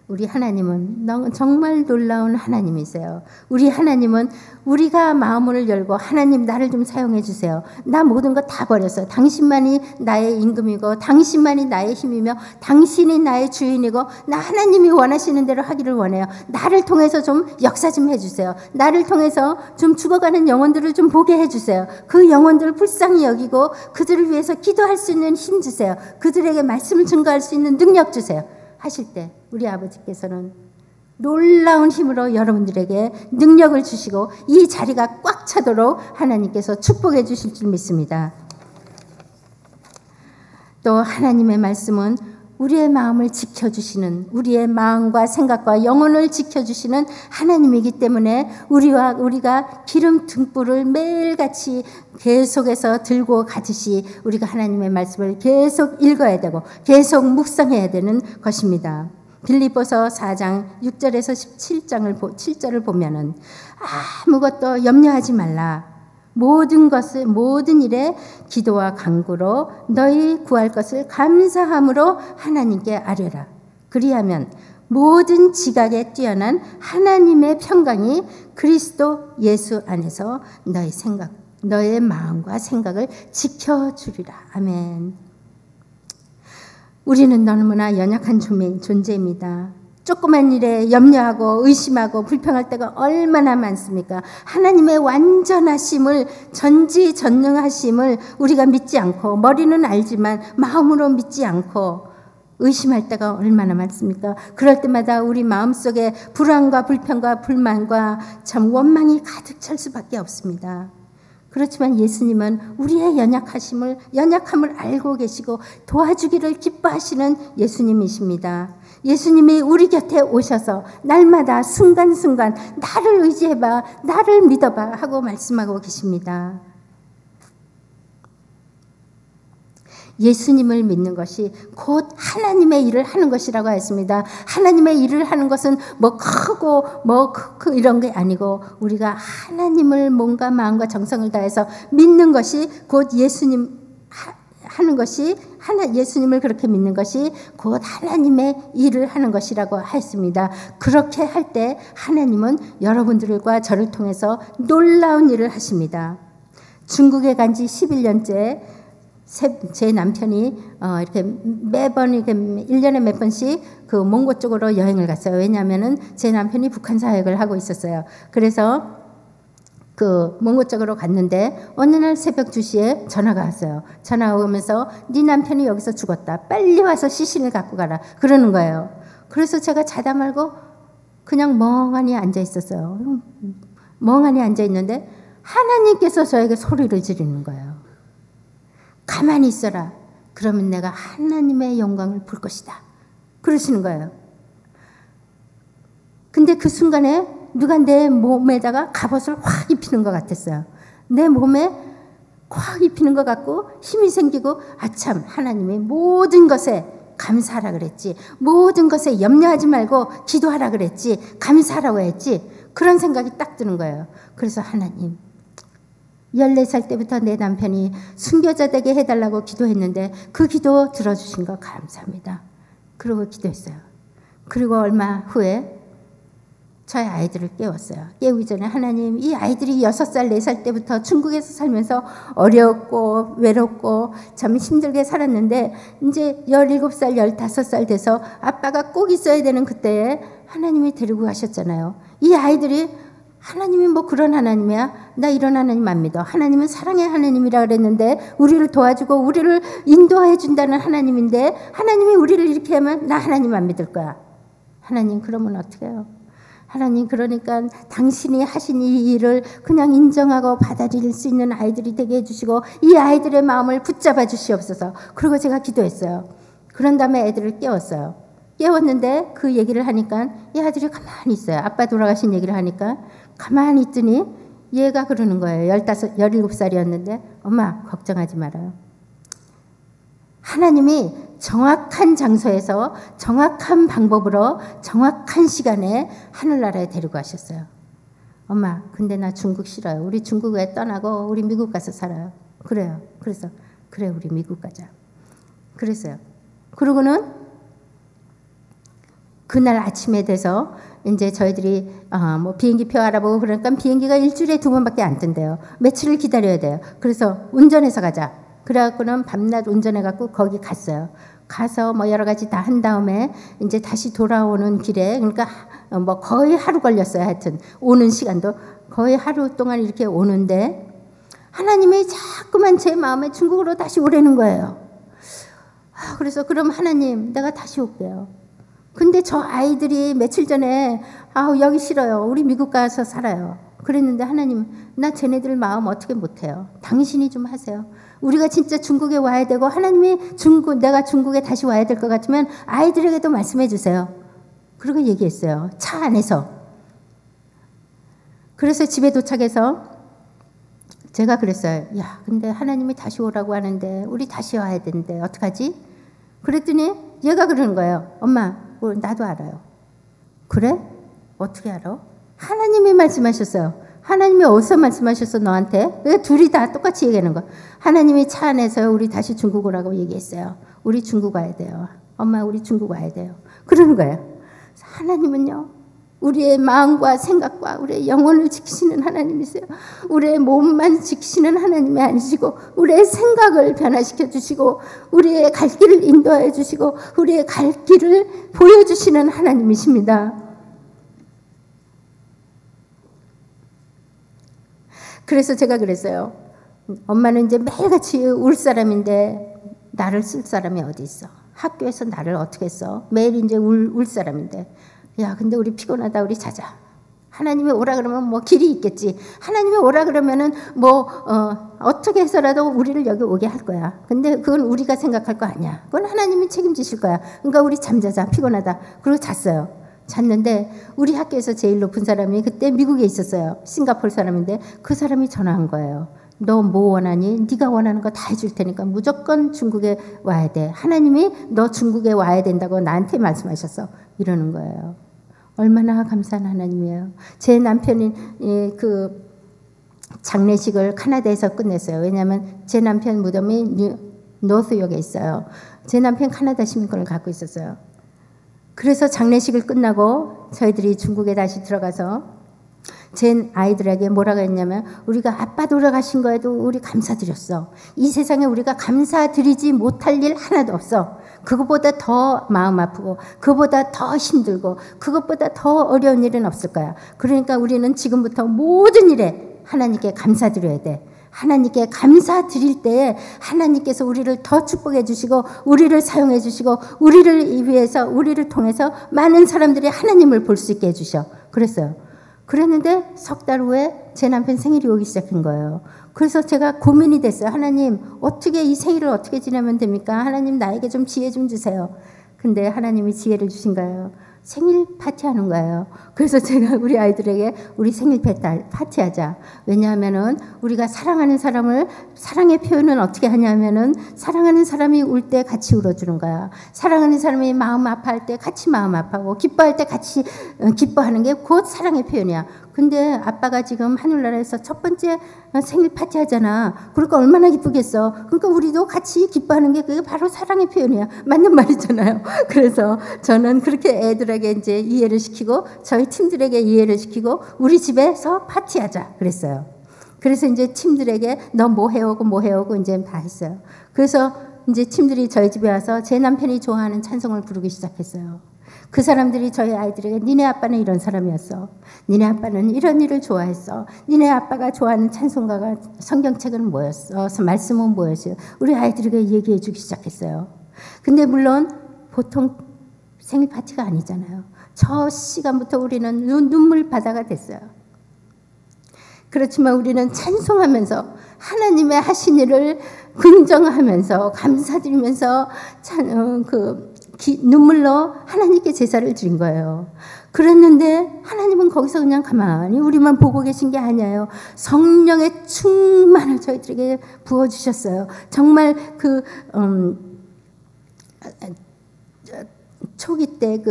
우리 하나님은 정말 놀라운 하나님이세요. 우리 하나님은 우리가 마음을 열고 하나님 나를 좀 사용해 주세요. 나 모든 거 다 버렸어요. 당신만이 나의 임금이고 당신만이 나의 힘이며 당신이 나의 주인이고 나 하나님이 원하시는 대로 하기를 원해요. 나를 통해서 좀 역사 좀 해주세요. 나를 통해서 좀 죽어가는 영혼들을 좀 보게 해주세요. 그 영혼들을 불쌍히 여기고 그들을 위해서 기도할 수 있는 힘 주세요. 그들에게 말씀을 증거할 수 있는 능력 주세요. 하실 때 우리 아버지께서는 놀라운 힘으로 여러분들에게 능력을 주시고 이 자리가 꽉 차도록 하나님께서 축복해 주실 줄 믿습니다. 또 하나님의 말씀은 우리의 마음을 지켜주시는, 우리의 마음과 생각과 영혼을 지켜주시는 하나님이기 때문에 우리가 기름 등불을 매일같이 계속해서 들고 가듯이 우리가 하나님의 말씀을 계속 읽어야 되고 계속 묵상해야 되는 것입니다. 빌립보서 4장 6절에서 7절을 보면은 아무것도 염려하지 말라. 모든 일에 기도와 간구로 너희 구할 것을 감사함으로 하나님께 아뢰라. 그리하면 모든 지각에 뛰어난 하나님의 평강이 그리스도 예수 안에서 너의 마음과 생각을 지켜주리라. 아멘. 우리는 너무나 연약한 존재입니다. 조그만 일에 염려하고 의심하고 불평할 때가 얼마나 많습니까? 하나님의 완전하심을, 전지전능하심을 우리가 믿지 않고, 머리는 알지만 마음으로 믿지 않고 의심할 때가 얼마나 많습니까? 그럴 때마다 우리 마음속에 불안과 불평과 불만과 참 원망이 가득 찰 수밖에 없습니다. 그렇지만 예수님은 우리의 연약함을 알고 계시고 도와주기를 기뻐하시는 예수님이십니다. 예수님이 우리 곁에 오셔서 날마다 순간순간 나를 의지해봐, 나를 믿어봐 하고 말씀하고 계십니다. 예수님을 믿는 것이 곧 하나님의 일을 하는 것이라고 했습니다. 하나님의 일을 하는 것은 뭐 크고 이런 게 아니고 우리가 하나님을 몸과 마음과 정성을 다해서 믿는 것이 곧 예수님 하는 것이 예수님을 그렇게 믿는 것이 곧 하나님의 일을 하는 것이라고 했습니다. 그렇게 할 때 하나님은 여러분들과 저를 통해서 놀라운 일을 하십니다. 중국에 간 지 11년째 제 남편이 이렇게 매번 이렇게 1년에 몇 번씩 그 몽고 쪽으로 여행을 갔어요. 왜냐하면은 제 남편이 북한 사역을 하고 있었어요. 그래서 그 몽고 쪽으로 갔는데 어느 날 새벽 2시에 전화가 왔어요. 전화가 오면서 네 남편이 여기서 죽었다. 빨리 와서 시신을 갖고 가라. 그러는 거예요. 그래서 제가 자다 말고 그냥 멍하니 앉아 있었어요. 멍하니 앉아 있는데 하나님께서 저에게 소리를 지르는 거예요. 가만히 있어라. 그러면 내가 하나님의 영광을 볼 것이다. 그러시는 거예요. 근데 그 순간에 누가 내 몸에다가 갑옷을 확 입히는 것 같았어요. 내 몸에 확 입히는 것 같고 힘이 생기고 아참 하나님이 모든 것에 감사하라 그랬지. 모든 것에 염려하지 말고 기도하라 그랬지. 감사하라고 했지. 그런 생각이 딱 드는 거예요. 그래서 하나님 14살 때부터 내 남편이 순교자 되게 해달라고 기도했는데 그 기도 들어주신 거 감사합니다. 그러고 기도했어요. 그리고 얼마 후에 저희 아이들을 깨웠어요. 깨우기 전에 하나님 이 아이들이 6살, 4살 때부터 중국에서 살면서 어렵고 외롭고 참 힘들게 살았는데 이제 17살, 15살 돼서 아빠가 꼭 있어야 되는 그때에 하나님이 데리고 가셨잖아요. 이 아이들이 하나님이 뭐 그런 하나님이야? 나 이런 하나님 안 믿어. 하나님은 사랑의 하나님이라 그랬는데 우리를 도와주고 우리를 인도해 준다는 하나님인데 하나님이 우리를 이렇게 하면 나 하나님 안 믿을 거야. 하나님 그러면 어떻게 해요? 하나님, 그러니까 당신이 하신 이 일을 그냥 인정하고 받아들일 수 있는 아이들이 되게 해주시고 이 아이들의 마음을 붙잡아 주시옵소서. 그리고 제가 기도했어요. 그런 다음에 애들을 깨웠어요. 깨웠는데 그 얘기를 하니까 이 아들이 가만히 있어요. 아빠 돌아가신 얘기를 하니까 가만히 있더니 얘가 그러는 거예요. 17살이었는데 엄마 걱정하지 말아요. 하나님이 정확한 장소에서 정확한 방법으로 정확한 시간에 하늘나라에 데리고 가셨어요. 엄마, 근데 나 중국 싫어요. 우리 중국에 떠나고 우리 미국 가서 살아요. 그래요. 그래서 그래, 우리 미국 가자. 그랬어요. 그러고는 그날 아침에 돼서 이제 저희들이 뭐 비행기표 알아보고 그러니까 비행기가 일주일에 2번밖에 안 뜬대요. 며칠을 기다려야 돼요. 그래서 운전해서 가자. 그래갖고는 밤낮 운전해갖고 거기 갔어요. 가서 뭐 여러 가지 다 한 다음에 이제 다시 돌아오는 길에, 그러니까 뭐 거의 하루 걸렸어요. 하여튼 오는 시간도 거의 하루 동안 이렇게 오는데 하나님이 자꾸만 제 마음에 중국으로 다시 오라는 거예요. 그래서 그럼 하나님, 내가 다시 올게요. 근데 저 아이들이 며칠 전에 여기 싫어요. 우리 미국 가서 살아요. 그랬는데 하나님, 나 쟤네들 마음 어떻게 못해요. 당신이 좀 하세요. 우리가 진짜 중국에 와야 되고 하나님이 내가 중국에 다시 와야 될 것 같으면 아이들에게도 말씀해 주세요. 그러고 얘기했어요. 차 안에서. 그래서 집에 도착해서 제가 그랬어요. 야, 근데 하나님이 다시 오라고 하는데 우리 다시 와야 되는데 어떡하지? 그랬더니 얘가 그러는 거예요. 엄마, 나도 알아요. 그래? 어떻게 알아? 하나님이 말씀하셨어요. 하나님이 어디서 말씀하셨어 너한테? 왜 둘이 다 똑같이 얘기하는 거야? 하나님이 차 안에서 우리 다시 중국 오라고 얘기했어요. 우리 중국 와야 돼요. 엄마, 우리 중국 와야 돼요. 그러는 거예요. 하나님은요, 우리의 마음과 생각과 우리의 영혼을 지키시는 하나님이세요. 우리의 몸만 지키시는 하나님이 아니시고 우리의 생각을 변화시켜 주시고 우리의 갈 길을 인도해 주시고 우리의 갈 길을 보여주시는 하나님이십니다. 그래서 제가 그랬어요. 엄마는 이제 매일같이 울 사람인데 나를 쓸 사람이 어디 있어. 학교에서 나를 어떻게 써. 매일 이제 울 사람인데. 야, 근데 우리 피곤하다. 우리 자자. 하나님이 오라 그러면 뭐 길이 있겠지. 하나님이 오라 그러면은 뭐 어떻게 해서라도 우리를 여기 오게 할 거야. 근데 그건 우리가 생각할 거 아니야. 그건 하나님이 책임지실 거야. 그러니까 우리 잠자자. 피곤하다. 그리고 잤어요. 잤는데 우리 학교에서 제일 높은 사람이 그때 미국에 있었어요. 싱가포르 사람인데 그 사람이 전화한 거예요. 너 뭐 원하니? 네가 원하는 거 다 해줄 테니까 무조건 중국에 와야 돼. 하나님이 너 중국에 와야 된다고 나한테 말씀하셨어. 이러는 거예요. 얼마나 감사한 하나님이에요. 제 남편이 그 장례식을 캐나다에서 끝냈어요. 왜냐하면 제 남편 무덤이 노스역에 있어요. 제 남편 캐나다 시민권을 갖고 있었어요. 그래서 장례식을 끝나고 저희들이 중국에 다시 들어가서 제 아이들에게 뭐라고 했냐면 우리가 아빠 돌아가신 거에도 우리 감사드렸어. 이 세상에 우리가 감사드리지 못할 일 하나도 없어. 그것보다 더 마음 아프고 그것보다 더 힘들고 그것보다 더 어려운 일은 없을 거야. 그러니까 우리는 지금부터 모든 일에 하나님께 감사드려야 돼. 하나님께 감사드릴 때에 하나님께서 우리를 더 축복해 주시고 우리를 사용해 주시고 우리를 위해서 우리를 통해서 많은 사람들이 하나님을 볼 수 있게 해주셔. 그랬어요. 그랬는데 석 달 후에 제 남편 생일이 오기 시작한 거예요. 그래서 제가 고민이 됐어요. 하나님, 어떻게 이 생일을 어떻게 지내면 됩니까? 하나님, 나에게 좀 지혜 좀 주세요. 근데 하나님이 지혜를 주신 거예요. 생일 파티하는 거예요. 그래서 제가 우리 아이들에게 우리 생일 파티하자. 왜냐하면은 우리가 사랑하는 사람을 사랑의 표현은 어떻게 하냐면은 사랑하는 사람이 울 때 같이 울어주는 거야. 사랑하는 사람이 마음 아파할 때 같이 마음 아파하고 기뻐할 때 같이 기뻐하는 게 곧 사랑의 표현이야. 근데 아빠가 지금 하늘나라에서 첫 번째 생일 파티 하잖아. 그러니까 얼마나 기쁘겠어. 그러니까 우리도 같이 기뻐하는 게 그게 바로 사랑의 표현이야. 맞는 말이잖아요. 그래서 저는 그렇게 애들에게 이제 이해를 시키고 저희 팀들에게 이해를 시키고 우리 집에서 파티하자 그랬어요. 그래서 이제 팀들에게 너 뭐 해오고 뭐 해오고 이제 다 했어요. 그래서 이제 팀들이 저희 집에 와서 제 남편이 좋아하는 찬송을 부르기 시작했어요. 그 사람들이 저희 아이들에게 니네 아빠는 이런 사람이었어. 니네 아빠는 이런 일을 좋아했어. 니네 아빠가 좋아하는 찬송가가 성경책은 뭐였어. 말씀은 뭐였어요. 우리 아이들에게 얘기해 주기 시작했어요. 근데 물론 보통 생일 파티가 아니잖아요. 저 시간부터 우리는 눈물 바다가 됐어요. 그렇지만 우리는 찬송하면서 하나님의 하신 일을 긍정하면서 감사드리면서 눈물로 하나님께 제사를 드린 거예요. 그랬는데 하나님은 거기서 그냥 가만히 우리만 보고 계신 게 아니에요. 성령의 충만을 저희들에게 부어주셨어요. 정말 초기 때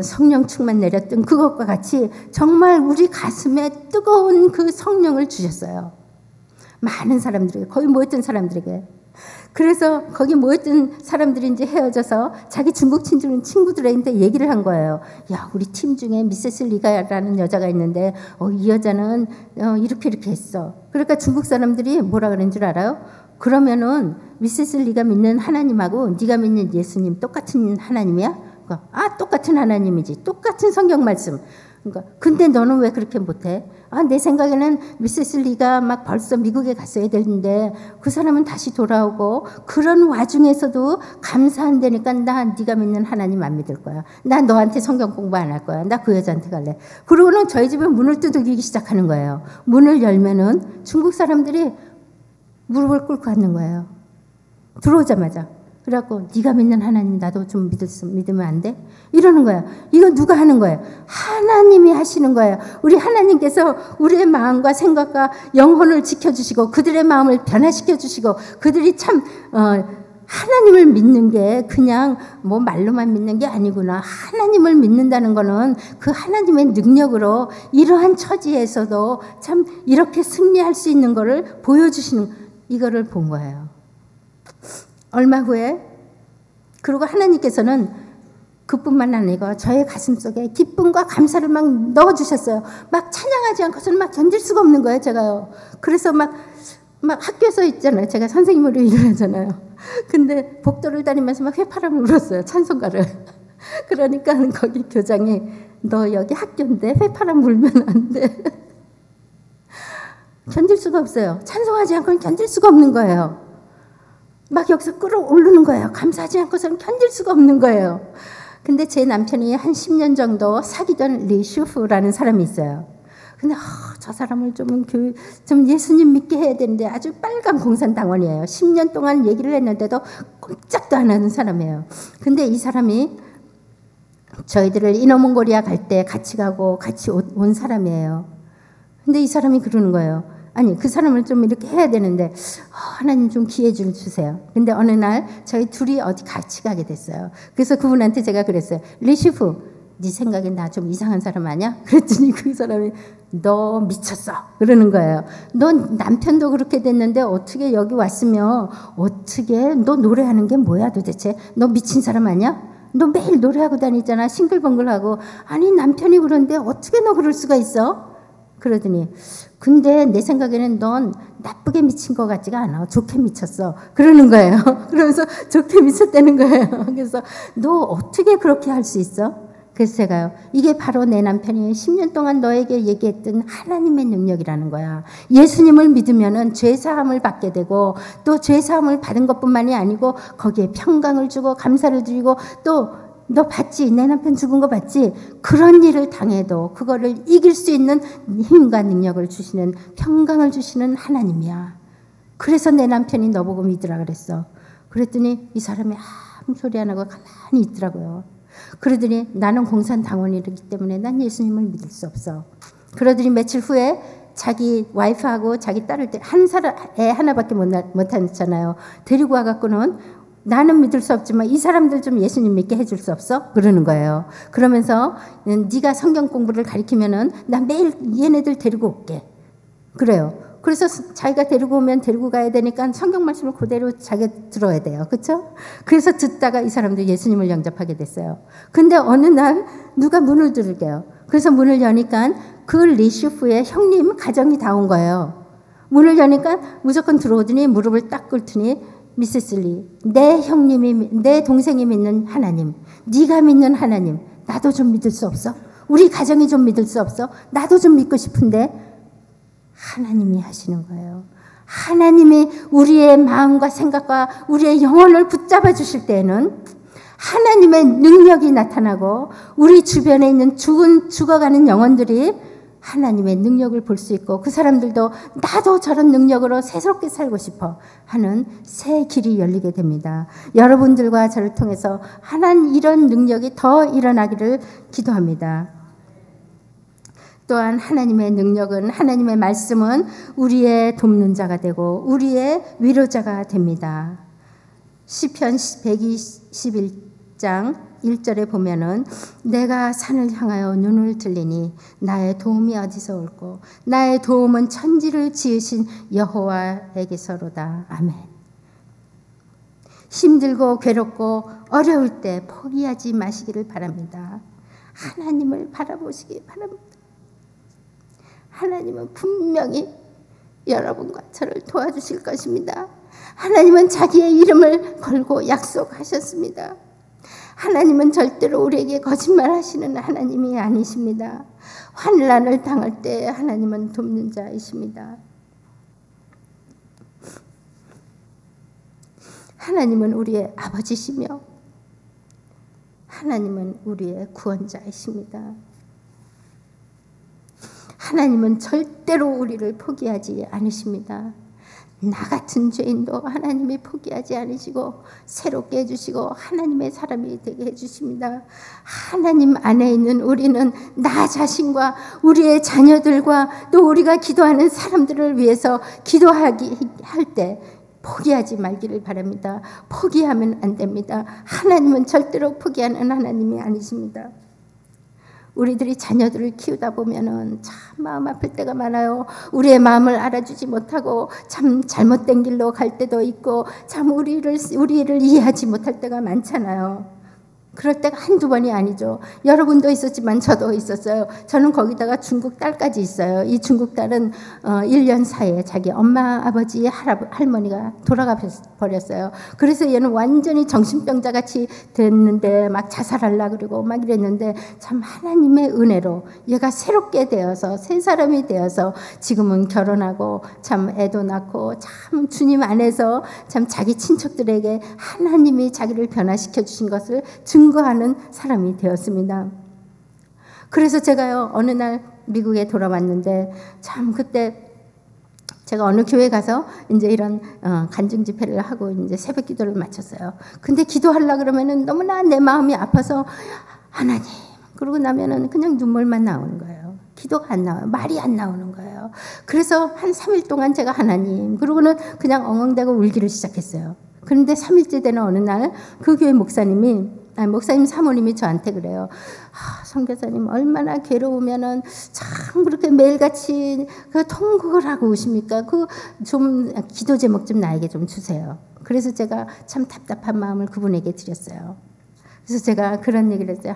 성령 충만 내렸던 그것과 같이 정말 우리 가슴에 뜨거운 그 성령을 주셨어요. 많은 사람들에게, 거기 모였던 사람들에게. 그래서 거기 모였던 사람들이 이제 헤어져서 자기 중국 친구들한테 얘기를 한 거예요. 야, 우리 팀 중에 미세스 리가라는 여자가 있는데 이 여자는 이렇게 했어. 그러니까 중국 사람들이 뭐라 그런 줄 알아요? 그러면은 미세스 리가 믿는 하나님하고 네가 믿는 예수님 똑같은 하나님이야? 그러니까, 똑같은 하나님이지. 똑같은 성경 말씀. 그러니까, 근데 너는 왜 그렇게 못해? 내 생각에는 미세스 리가 막 벌써 미국에 갔어야 되는데 그 사람은 다시 돌아오고 그런 와중에서도 감사한다니까 네가 믿는 하나님 안 믿을 거야. 나 너한테 성경 공부 안 할 거야. 나 그 여자한테 갈래. 그러고는 저희 집에 문을 두들기기 시작하는 거예요. 문을 열면은 중국 사람들이 무릎을 꿇고 앉는 거예요. 들어오자마자. 그래갖고 네가 믿는 하나님 나도 좀 믿으면 안 돼? 이러는 거야. 이거 누가 하는 거예요? 하나님이 하시는 거예요. 우리 하나님께서 우리의 마음과 생각과 영혼을 지켜주시고 그들의 마음을 변화시켜주시고 그들이 참 하나님을 믿는 게 그냥 뭐 말로만 믿는 게 아니구나. 하나님을 믿는다는 거는 그 하나님의 능력으로 이러한 처지에서도 참 이렇게 승리할 수 있는 거를 보여주시는 이거를 본 거예요. 얼마 후에 그리고 하나님께서는 그뿐만 아니고 저의 가슴속에 기쁨과 감사를 막 넣어주셨어요. 막 찬양하지 않고서는 막 견딜 수가 없는 거예요, 제가요. 그래서 막 학교에서 있잖아요. 제가 선생님으로 일을 하잖아요. 근데 복도를 다니면서 막 휘파람을 불었어요, 찬송가를. 그러니까 거기 교장이 너 여기 학교인데 휘파람 불면 안 돼. 견딜 수가 없어요. 찬송하지 않고는 견딜 수가 없는 거예요. 막 여기서 끌어오르는 거예요. 감사하지 않고서는 견딜 수가 없는 거예요. 근데 제 남편이 한 10년 정도 사귀던 리 슈프라는 사람이 있어요. 근데 저 사람을 좀 예수님 믿게 해야 되는데 아주 빨간 공산당원이에요. 10년 동안 얘기를 했는데도 꼼짝도 안 하는 사람이에요. 근데 이 사람이 저희들을 이너몽고리아 갈 때 같이 가고 같이 온 사람이에요. 근데 이 사람이 그러는 거예요. 아니 그 사람을 좀 이렇게 해야 되는데 하나님 좀 기회 좀 주세요. 근데 어느 날 저희 둘이 어디 같이 가게 됐어요. 그래서 그분한테 제가 그랬어요. 리슈프 네 생각에 나 좀 이상한 사람 아니야? 그랬더니 그 사람이 너 미쳤어 그러는 거예요. 너 남편도 그렇게 됐는데 어떻게 여기 왔으면 어떻게 너 노래하는 게 뭐야 도대체? 너 미친 사람 아니야? 너 매일 노래하고 다니잖아. 싱글벙글하고. 아니 남편이 그런데 어떻게 너 그럴 수가 있어? 그러더니 근데 내 생각에는 넌 나쁘게 미친 것 같지가 않아. 좋게 미쳤어. 그러는 거예요. 그러면서 좋게 미쳤다는 거예요. 그래서 너 어떻게 그렇게 할 수 있어? 그래서 제가요. 이게 바로 내 남편이 10년 동안 너에게 얘기했던 하나님의 능력이라는 거야. 예수님을 믿으면은 죄사함을 받게 되고 또 죄사함을 받은 것뿐만이 아니고 거기에 평강을 주고 감사를 드리고 또 너 봤지? 내 남편 죽은 거 봤지? 그런 일을 당해도 그거를 이길 수 있는 힘과 능력을 주시는 평강을 주시는 하나님이야. 그래서 내 남편이 너보고 믿으라 그랬어. 그랬더니 이 사람이 아무 소리 안 하고 가만히 있더라고요. 그러더니 나는 공산당원이기 때문에 난 예수님을 믿을 수 없어. 그러더니 며칠 후에 자기 와이프하고 자기 딸을 애 하나밖에 못 낳잖아요. 데리고 와갖고는 나는 믿을 수 없지만 이 사람들 좀 예수님 믿게 해줄 수 없어? 그러는 거예요. 그러면서 네가 성경 공부를 가르치면은 나 매일 얘네들 데리고 올게. 그래요. 그래서 자기가 데리고 오면 데리고 가야 되니까 성경 말씀을 그대로 자기가 들어야 돼요. 그렇죠? 그래서 듣다가 이 사람들 예수님을 영접하게 됐어요. 근데 어느 날 누가 문을 두들겨요. 그래서 문을 여니까 그 리슈프의 형님 가정이 다 온 거예요. 문을 여니까 무조건 들어오더니 무릎을 딱 꿇더니 미세스 리, 내 형님이, 내 동생이 믿는 하나님, 네가 믿는 하나님, 나도 좀 믿을 수 없어? 우리 가정이 좀 믿을 수 없어? 나도 좀 믿고 싶은데 하나님이 하시는 거예요. 하나님이 우리의 마음과 생각과 우리의 영혼을 붙잡아 주실 때에는 하나님의 능력이 나타나고 우리 주변에 있는 죽어가는 영혼들이 하나님의 능력을 볼 수 있고 그 사람들도 나도 저런 능력으로 새롭게 살고 싶어 하는 새 길이 열리게 됩니다. 여러분들과 저를 통해서 하나님 이런 능력이 더 일어나기를 기도합니다. 또한 하나님의 능력은 하나님의 말씀은 우리의 돕는 자가 되고 우리의 위로자가 됩니다. 시편 121장 1절에 보면은 내가 산을 향하여 눈을 들리니 나의 도움이 어디서 올꼬 나의 도움은 천지를 지으신 여호와에게서로다. 아멘. 힘들고 괴롭고 어려울 때 포기하지 마시기를 바랍니다. 하나님을 바라보시기 바랍니다. 하나님은 분명히 여러분과 저를 도와주실 것입니다. 하나님은 자기의 이름을 걸고 약속하셨습니다. 하나님은 절대로 우리에게 거짓말하시는 하나님이 아니십니다. 환난을 당할 때 하나님은 돕는 자이십니다. 하나님은 우리의 아버지시며 하나님은 우리의 구원자이십니다. 하나님은 절대로 우리를 포기하지 않으십니다. 나 같은 죄인도 하나님이 포기하지 않으시고 새롭게 해주시고 하나님의 사람이 되게 해주십니다. 하나님 안에 있는 우리는 나 자신과 우리의 자녀들과 또 우리가 기도하는 사람들을 위해서 기도하기 할 때 포기하지 말기를 바랍니다. 포기하면 안 됩니다. 하나님은 절대로 포기하는 하나님이 아니십니다. 우리들이 자녀들을 키우다 보면은 참 마음 아플 때가 많아요. 우리의 마음을 알아주지 못하고 참 잘못된 길로 갈 때도 있고 참 우리를 이해하지 못할 때가 많잖아요. 그럴 때가 한두 번이 아니죠. 여러분도 있었지만 저도 있었어요. 저는 거기다가 중국 딸까지 있어요. 이 중국 딸은 1년 사이에 자기 엄마, 아버지, 할머니가 돌아가 버렸어요. 그래서 얘는 완전히 정신병자같이 됐는데 막 자살하려고 그러고 막 이랬는데 참 하나님의 은혜로 얘가 새롭게 되어서 새 사람이 되어서 지금은 결혼하고 참 애도 낳고 참 주님 안에서 참 자기 친척들에게 하나님이 자기를 변화시켜 주신 것을 증거하는 사람이 되었습니다. 그래서 제가요 어느 날 미국에 돌아왔는데 참 그때 제가 어느 교회 가서 이제 이런 간증 집회를 하고 이제 새벽 기도를 마쳤어요. 근데 기도하려 그러면은 너무나 내 마음이 아파서 하나님 그러고 나면은 그냥 눈물만 나오는 거예요. 기도가 안 나와요. 말이 안 나오는 거예요. 그래서 한 3일 동안 제가 하나님 그러고는 그냥 엉엉대고 울기를 시작했어요. 그런데 3일째 되는 어느 날 그 교회 목사님 사모님이 저한테 그래요. 선교사님 얼마나 괴로우면은 참 그렇게 매일같이 그 통곡을 하고 오십니까? 그 좀 기도 제목 좀 나에게 좀 주세요. 그래서 제가 참 답답한 마음을 그분에게 드렸어요. 그래서 제가 그런 얘기를 했어요.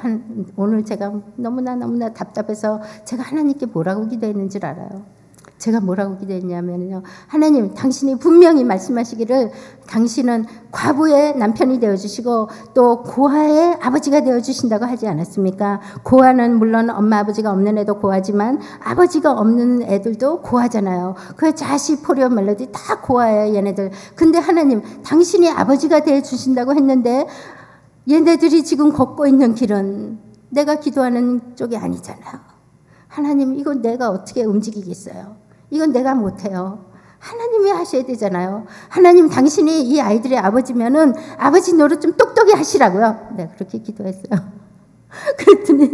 오늘 제가 너무나 답답해서 제가 하나님께 뭐라고 기도했는 줄 알아요? 제가 뭐라고 기도했냐면요. 하나님, 당신이 분명히 말씀하시기를 당신은 과부의 남편이 되어주시고 또 고아의 아버지가 되어주신다고 하지 않았습니까? 고아는 물론 엄마 아버지가 없는 애도 고아지만 아버지가 없는 애들도 고아잖아요. 그 자시, 포리오, 멜로디 다 고아예요, 얘네들. 근데 하나님, 당신이 아버지가 되어주신다고 했는데 얘네들이 지금 걷고 있는 길은 내가 기도하는 쪽이 아니잖아요. 하나님, 이건 내가 어떻게 움직이겠어요? 이건 내가 못해요. 하나님이 하셔야 되잖아요. 하나님, 당신이 이 아이들의 아버지면은 아버지 노릇 좀 똑똑히 하시라고요. 내가 그렇게 기도했어요. 그랬더니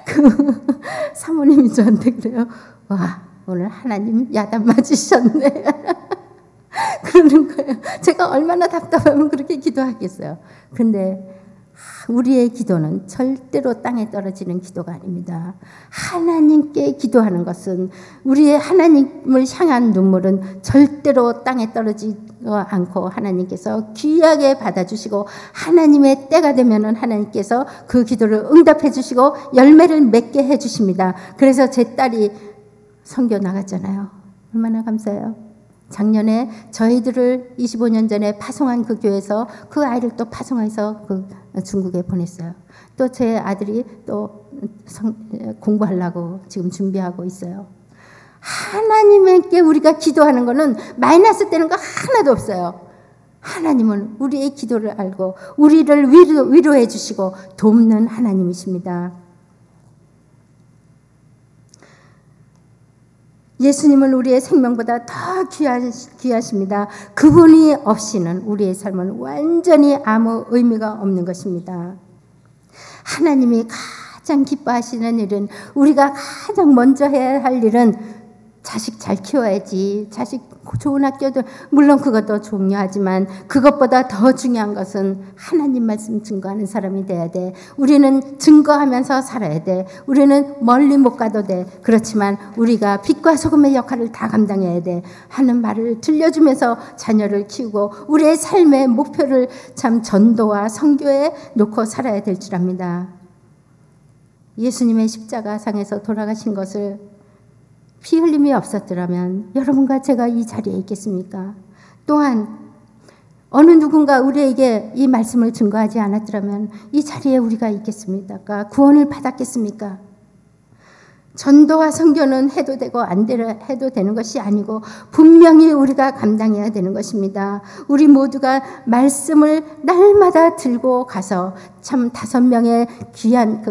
그 사모님이 저한테 그래요. 와, 오늘 하나님 야단 맞으셨네. 그러는 거예요. 제가 얼마나 답답하면 그렇게 기도하겠어요. 근데 우리의 기도는 절대로 땅에 떨어지는 기도가 아닙니다. 하나님께 기도하는 것은 우리의 하나님을 향한 눈물은 절대로 땅에 떨어지지 않고 하나님께서 귀하게 받아주시고 하나님의 때가 되면은 하나님께서 그 기도를 응답해 주시고 열매를 맺게 해 주십니다. 그래서 제 딸이 선교 나갔잖아요. 얼마나 감사해요. 작년에 저희들을 25년 전에 파송한 그 교회에서 그 아이를 또 파송해서 그 중국에 보냈어요. 또 제 아들이 또 공부하려고 지금 준비하고 있어요. 하나님께 우리가 기도하는 거는 마이너스 되는 거 하나도 없어요. 하나님은 우리의 기도를 알고 우리를 위로해 주시고 돕는 하나님이십니다. 예수님은 우리의 생명보다 더 귀하십니다. 그분이 없이는 우리의 삶은 완전히 아무 의미가 없는 것입니다. 하나님이 가장 기뻐하시는 일은, 우리가 가장 먼저 해야 할 일은 자식 잘 키워야지. 자식 좋은 학교도 물론 그것도 중요하지만 그것보다 더 중요한 것은 하나님 말씀 증거하는 사람이 돼야 돼. 우리는 증거하면서 살아야 돼. 우리는 멀리 못 가도 돼. 그렇지만 우리가 빛과 소금의 역할을 다 감당해야 돼 하는 말을 들려주면서 자녀를 키우고 우리의 삶의 목표를 참 전도와 선교에 놓고 살아야 될 줄 압니다. 예수님의 십자가상에서 돌아가신 것을 피 흘림이 없었더라면 여러분과 제가 이 자리에 있겠습니까? 또한 어느 누군가 우리에게 이 말씀을 증거하지 않았더라면 이 자리에 우리가 있겠습니까? 구원을 받았겠습니까? 전도와 선교는 해도 되고 안 해도 되는 것이 아니고 분명히 우리가 감당해야 되는 것입니다. 우리 모두가 말씀을 날마다 들고 가서 참 5명의 귀한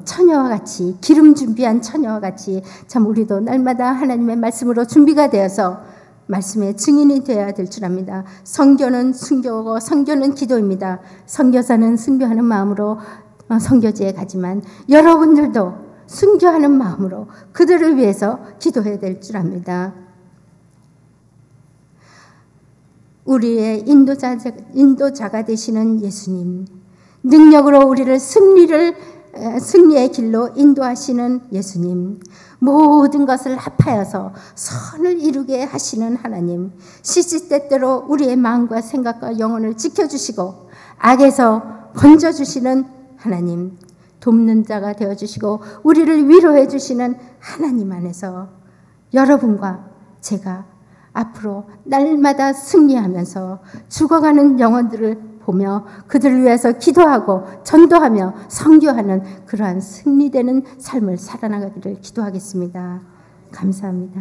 처녀와 같이, 기름 준비한 처녀와 같이 참 우리도 날마다 하나님의 말씀으로 준비가 되어서 말씀의 증인이 되어야 될 줄 압니다. 선교는 순교고 선교는 기도입니다. 선교사는 순교하는 마음으로 선교지에 가지만 여러분들도 순교하는 마음으로 그들을 위해서 기도해야 될 줄 압니다. 우리의 인도자가 되시는 예수님, 능력으로 우리를 승리의 길로 인도하시는 예수님, 모든 것을 합하여서 선을 이루게 하시는 하나님, 시시때때로 우리의 마음과 생각과 영혼을 지켜주시고 악에서 건져주시는 하나님, 돕는 자가 되어주시고 우리를 위로해 주시는 하나님 안에서 여러분과 제가 앞으로 날마다 승리하면서 죽어가는 영혼들을 보며 그들을 위해서 기도하고 전도하며 선교하는 그러한 승리되는 삶을 살아나가기를 기도하겠습니다. 감사합니다.